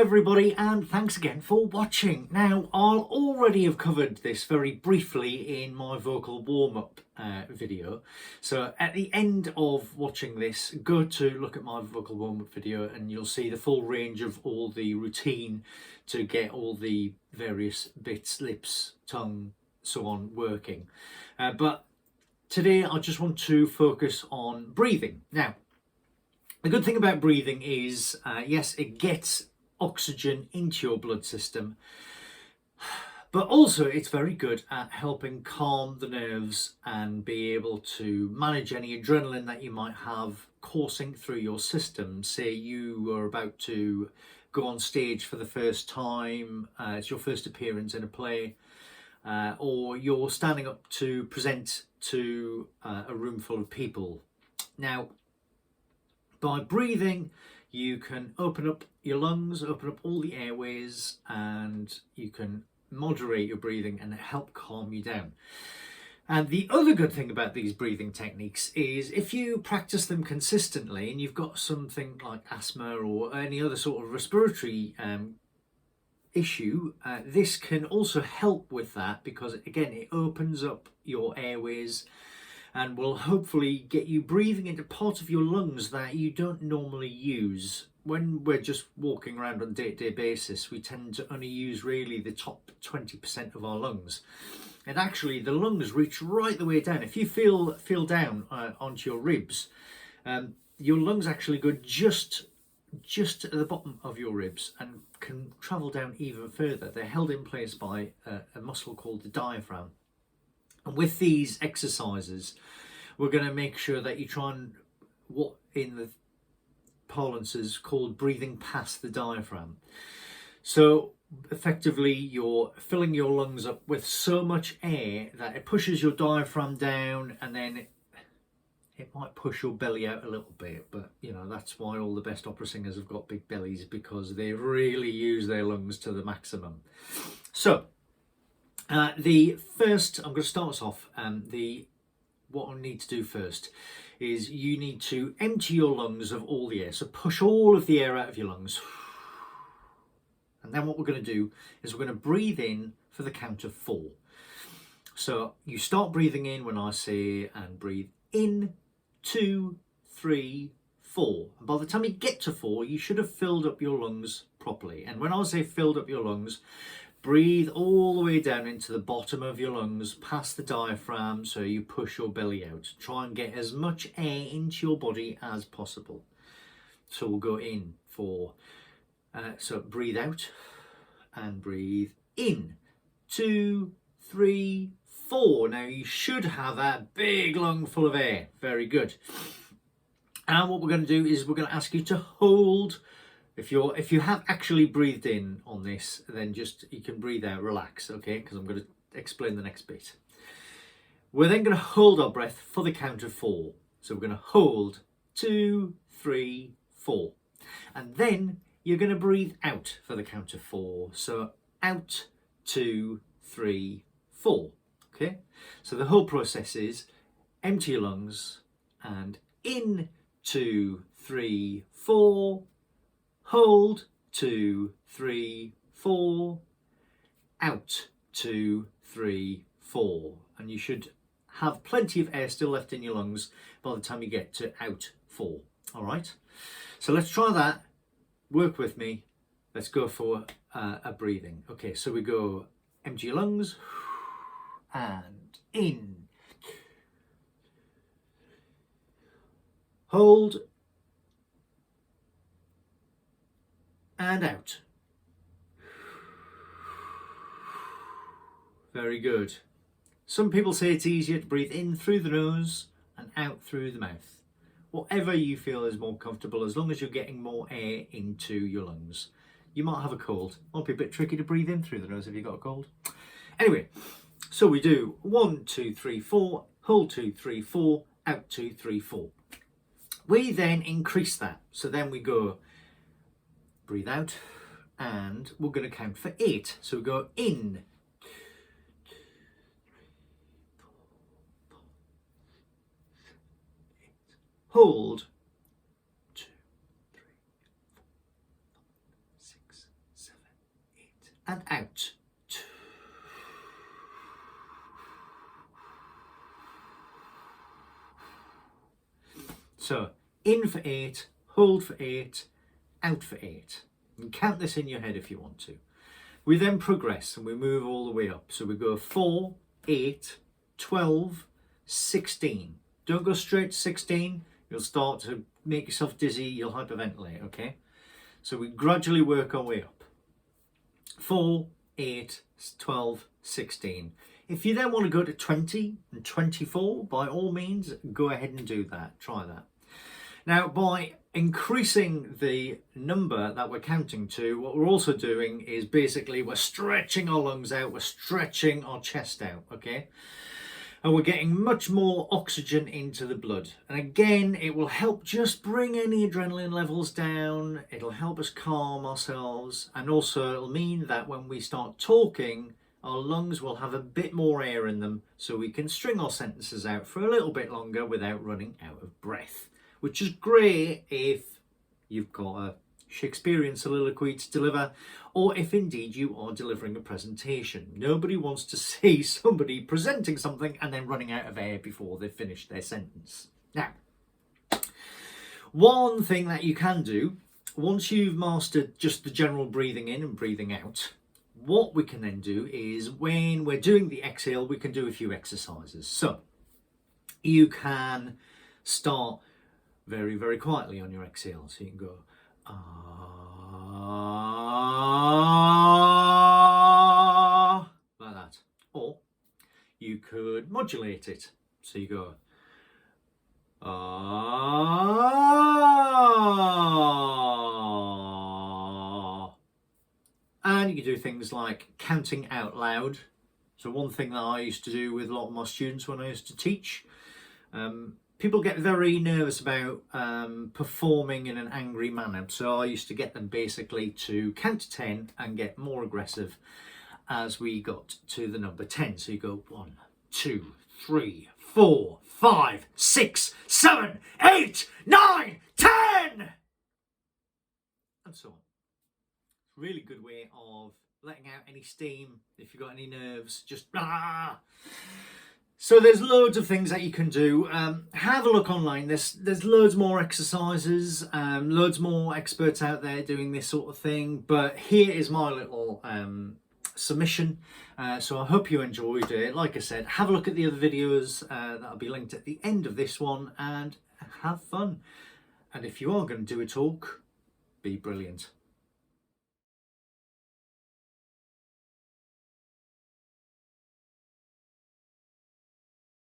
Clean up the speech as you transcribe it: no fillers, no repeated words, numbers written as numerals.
everybody, and thanks again for watching. Now, I'll already have covered this very briefly in my vocal warm-up video. So at the end of watching this, go to look at my vocal warm-up video and you'll see the full range of all the routine to get all the various bits, lips, tongue, so on, working. But today I just want to focus on breathing. Now, the good thing about breathing is, yes, it gets oxygen into your blood system, but also it's very good at helping calm the nerves and be able to manage any adrenaline that you might have coursing through your system. Say you are about to go on stage for the first time, it's your first appearance in a play, or you're standing up to present to a room full of people. Now, by breathing, you can open up your lungs, open up all the airways, and you can moderate your breathing and help calm you down. And the other good thing about these breathing techniques is if you practice them consistently and you've got something like asthma or any other sort of respiratory issue, this can also help with that, because again, it opens up your airways and will hopefully get you breathing into part of your lungs that you don't normally use. When we're just walking around on a day-to-day basis, we tend to only use really the top 20% of our lungs. And actually the lungs reach right the way down. If you feel down onto your ribs, your lungs actually go just at the bottom of your ribs and can travel down even further. They're held in place by a muscle called the diaphragm. And with these exercises, we're going to make sure that you try and, what in the parlance is called breathing past the diaphragm. So effectively, you're filling your lungs up with so much air that it pushes your diaphragm down, and then it might push your belly out a little bit. But you know, that's why all the best opera singers have got big bellies, because they really use their lungs to the maximum. So the first, I'm going to start us off. What I need to do first is you need to empty your lungs of all the air. So push all of the air out of your lungs. And then what we're going to do is we're going to breathe in for the count of 4. So you start breathing in when I say, and breathe in, 2, 3, 4. And by the time you get to 4, you should have filled up your lungs properly. And when I say filled up your lungs, breathe all the way down into the bottom of your lungs, past the diaphragm, so you push your belly out. Try and get as much air into your body as possible. So we'll go in for, so breathe out and breathe in. 2, 3, 4. Now you should have a big lung full of air. Very good. And what we're going to do is we're going to ask you to hold. If you have actually breathed in on this, then just, you can breathe out, relax, okay? Because I'm going to explain the next bit. We're then going to hold our breath for the count of 4. So we're going to hold 2, 3, 4. And then you're going to breathe out for the count of 4. So out, 2, 3, 4. Okay? So the whole process is empty your lungs and in, 2, 3, 4. Hold, 2, 3, 4, out, 2, 3, 4. And you should have plenty of air still left in your lungs by the time you get to out 4. All right, so let's try that. Work with me. Let's go for a breathing. Okay, so we go empty your lungs and in. Hold. And out. Very good. Some people say it's easier to breathe in through the nose and out through the mouth. Whatever you feel is more comfortable, as long as you're getting more air into your lungs. You might have a cold. Might be a bit tricky to breathe in through the nose if you've got a cold. Anyway, so we do 1, 2, 3, 4, hold 2, 3, 4, out 2, 3, 4. We then increase that. So then we go breathe out, and we're going to count for 8. So we go in, hold, 2, 3, 4, 5, 6, and out. So in for 8, hold for 8, out for 8. And count this in your head if you want to. We then progress and we move all the way up. So we go 4, 8, 12, 16. Don't go straight to 16. You'll start to make yourself dizzy. You'll hyperventilate, okay? So we gradually work our way up. 4, 8, 12, 16. If you then want to go to 20 and 24, by all means, go ahead and do that. Try that. Now, by increasing the number that we're counting to, what we're also doing is basically we're stretching our lungs out, we're stretching our chest out, okay? And we're getting much more oxygen into the blood. And again, it will help just bring any adrenaline levels down. It'll help us calm ourselves. And also it'll mean that when we start talking, our lungs will have a bit more air in them so we can string our sentences out for a little bit longer without running out of breath, which is great if you've got a Shakespearean soliloquy to deliver, or if indeed you are delivering a presentation. Nobody wants to see somebody presenting something and then running out of air before they've finished their sentence. Now, one thing that you can do, once you've mastered just the general breathing in and breathing out, what we can then do is when we're doing the exhale, we can do a few exercises. So you can start very, very quietly on your exhale. So you can go, ah, like that. Or you could modulate it. So you go, ah. And you can do things like counting out loud. So one thing that I used to do with a lot of my students when I used to teach, people get very nervous about performing in an angry manner. So I used to get them basically to count to 10 and get more aggressive as we got to the number 10. So you go 1, 2, 3, 4, 5, 6, 7, 8, 9, 10! And so on. Really good way of letting out any steam. If you've got any nerves, just ah. So there's loads of things that you can do. Have a look online. There's loads more exercises, loads more experts out there doing this sort of thing. But here is my little submission. So I hope you enjoyed it. Like I said, have a look at the other videos that'll be linked at the end of this one and have fun. And if you are going to do a talk, be brilliant.